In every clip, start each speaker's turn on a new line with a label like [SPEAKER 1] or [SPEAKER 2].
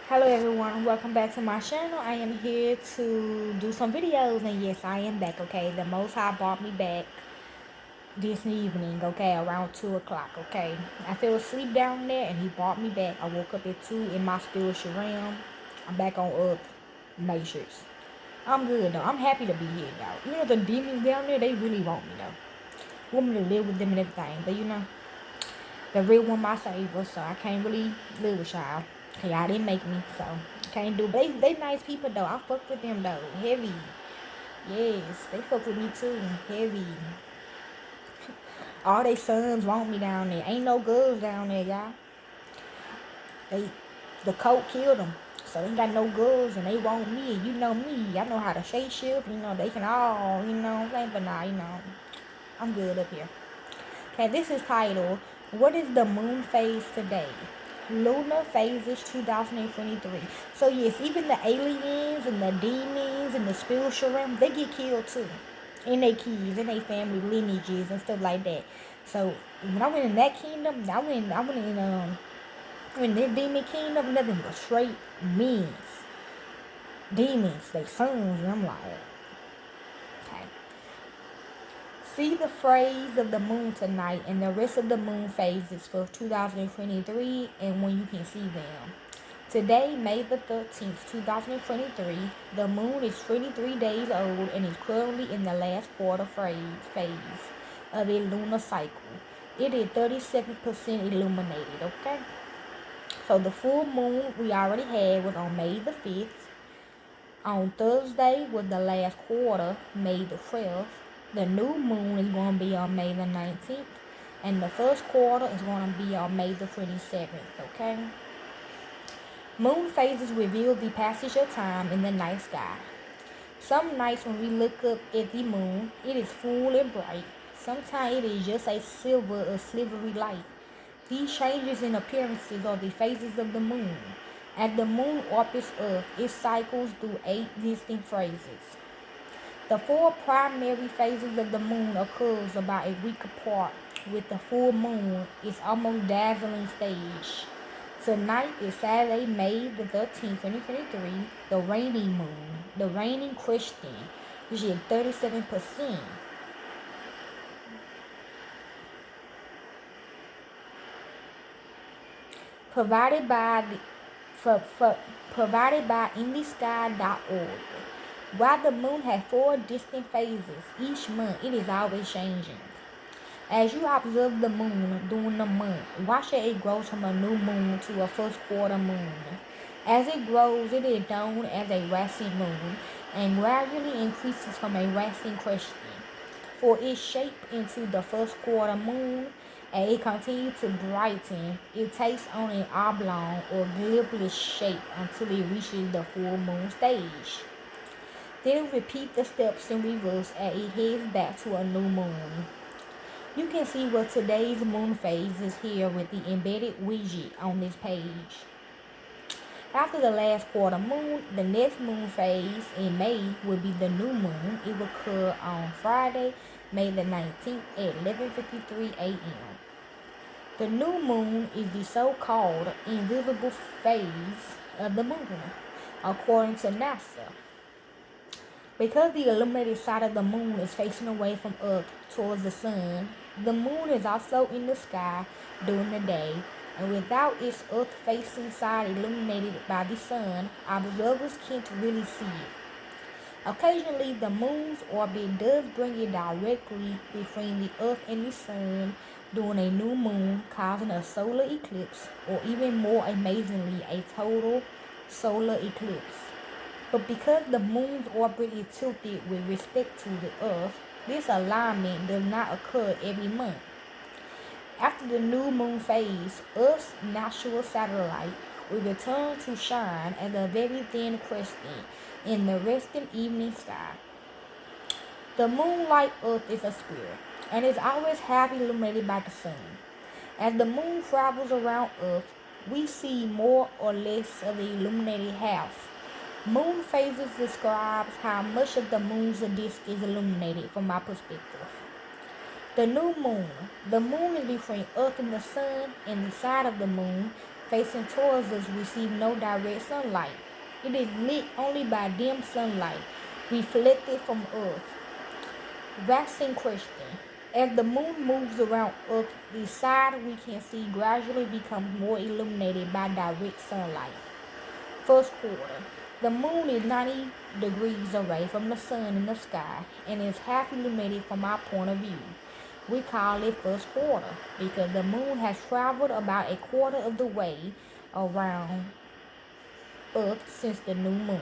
[SPEAKER 1] Hello everyone, welcome back to my channel. I am here to do some videos and yes, I am back, okay? The Most High brought me back this evening, okay, around 2 o'clock, okay? I fell asleep down there and he brought me back. I woke up at 2 in my spiritual realm. I'm back on Earth Matrix. I'm good though. I'm happy to be here though. The demons down there, they really want me though. Want me to live with them and everything, but the real one my savior, so I can't really live with y'all. Cause y'all didn't make me, so can't do. They nice people though. I fuck with them though. Heavy. Yes, they fuck with me too. Heavy. All they sons want me down there. Ain't no girls down there, y'all. They the coke killed them. So they ain't got no girls and they want me. You know me. I know how to shape shift. They can all, what I'm saying? But nah, I'm good up here. Okay, this is titled, What is the Moon Phase Today? Lunar Phases 2023. So yes, even the aliens and the demons and the spiritual realm, they get killed too. And their kids and their family lineages and stuff like that. So when I went in that kingdom, I went in that demon kingdom, nothing but straight men. Demons, they sons, and I'm like, okay. See the phrase of the moon tonight and the rest of the moon phases for 2023 and when you can see them. Today, May the 13th, 2023, the moon is 23 days old and is currently in the last quarter phase of a lunar cycle. It is 37% illuminated, okay? So the full moon we already had was on May the 5th. On Thursday was the last quarter, May the 12th. The new moon is going to be on May the 19th. And the first quarter is going to be on May the 27th, okay? Moon phases reveal the passage of time in the night sky. Some nights when we look up at the moon, it is full and bright. Sometimes it is just a silver or slivery light. These changes in appearances are the phases of the moon. As the moon orbits Earth, it cycles through 8 distinct phases. The 4 primary phases of the moon occurs about a week apart, with the full moon its almost dazzling stage. Tonight is Saturday, May the 13th, 2023, the reigning moon, the reigning Christian, which is 37%. Provided by the provided by InTheSky.org. While the moon has 4 distinct phases each month, it is always changing. As you observe the moon during the month, watch as it grows from a new moon to a first quarter moon. As it grows, it is known as a waxing moon and gradually increases from a waxing crescent. For its shape into the first quarter moon, and it continues to brighten, it takes on an oblong or globular shape until it reaches the full moon stage. Then repeat the steps in reverse as it heads back to a new moon. You can see what today's moon phase is here with the embedded widget on this page. After the last quarter moon, the next moon phase in May will be the new moon. It will occur on Friday, May the 19th at 11:53 a.m. The new moon is the so-called invisible phase of the moon, according to NASA. Because the illuminated side of the moon is facing away from Earth towards the sun, the moon is also in the sky during the day, and without its Earth-facing side illuminated by the sun, observers can't really see it. Occasionally, the moon's orbit does bring it directly between the Earth and the sun during a new moon, causing a solar eclipse, or even more amazingly, a total solar eclipse. But because the moon's orbit is tilted with respect to the Earth, this alignment does not occur every month. After the new moon phase, Earth's natural satellite will return to shine as a very thin crescent in the resting evening sky. The moon, like Earth, is a sphere and is always half illuminated by the sun. As the moon travels around Earth, we see more or less of the illuminated half. Moon phases describes how much of the moon's disk is illuminated from my perspective. The new moon. The moon is between Earth and the sun, and the side of the moon facing towards us receive no direct sunlight. It is lit only by dim sunlight reflected from Earth. Waxing question. As the moon moves around Earth, the side we can see gradually becomes more illuminated by direct sunlight. First quarter. The moon is 90 degrees away from the sun in the sky and is half illuminated from our point of view. We call it first quarter because the moon has traveled about a quarter of the way around Earth since the new moon.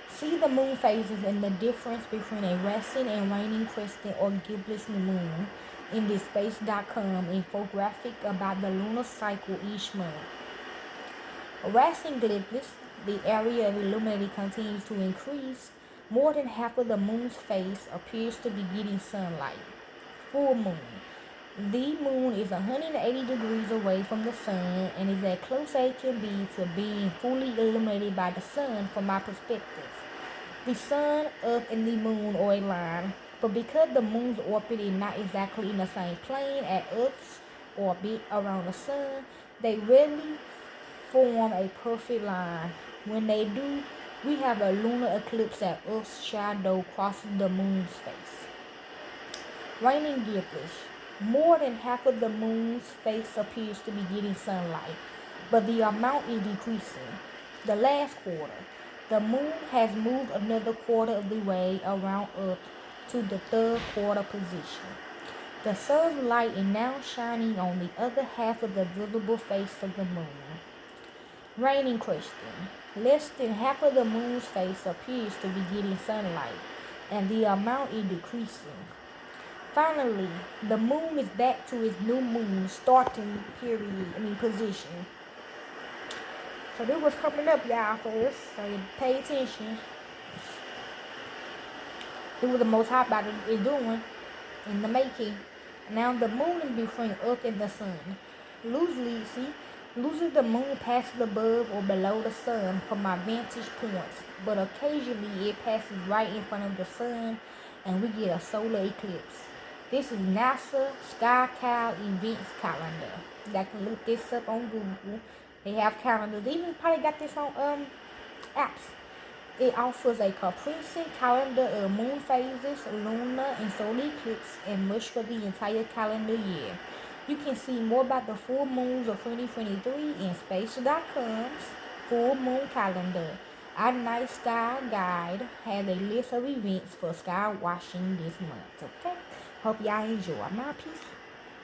[SPEAKER 1] See the moon phases and the difference between a waxing and waning crescent or gibbous moon in the space.com infographic about the lunar cycle each month. Waxing gibbous, the area of illumination continues to increase. More than half of the moon's face appears to be getting sunlight. Full moon. The moon is 180 degrees away from the sun and is as close as it can be to being fully illuminated by the sun from our perspective. The sun, earth, and the moon are aligned, but because the moon's orbit is not exactly in the same plane as Earth's orbit around the sun, they rarely form a perfect line. When they do, we have a lunar eclipse as Earth's shadow crosses the moon's face. Raining gibbous. More than half of the moon's face appears to be getting sunlight, but the amount is decreasing. The last quarter. The moon has moved another quarter of the way around Earth to the third quarter position. The sun's light is now shining on the other half of the visible face of the moon. Raining question. Less than half of the moon's face appears to be getting sunlight, and the amount is decreasing. Finally, the moon is back to its new moon starting position. So this was coming up, y'all, for us. So you pay attention. It was the most hot about it doing in the making. Now the moon is between Earth and the sun. Losing the moon passes above or below the sun from our vantage points, but occasionally it passes right in front of the sun and we get a solar eclipse. This is NASA SkyCal Events Calendar. You can look this up on Google. They have calendars. They even probably got this on apps. It offers a comprehensive calendar of moon phases, lunar and solar eclipse, and much for the entire calendar year. You can see more about the full moons of 2023 in Space.com's full moon calendar. Our night sky guide has a list of events for sky watching this month. Okay? Hope y'all enjoy. My peace.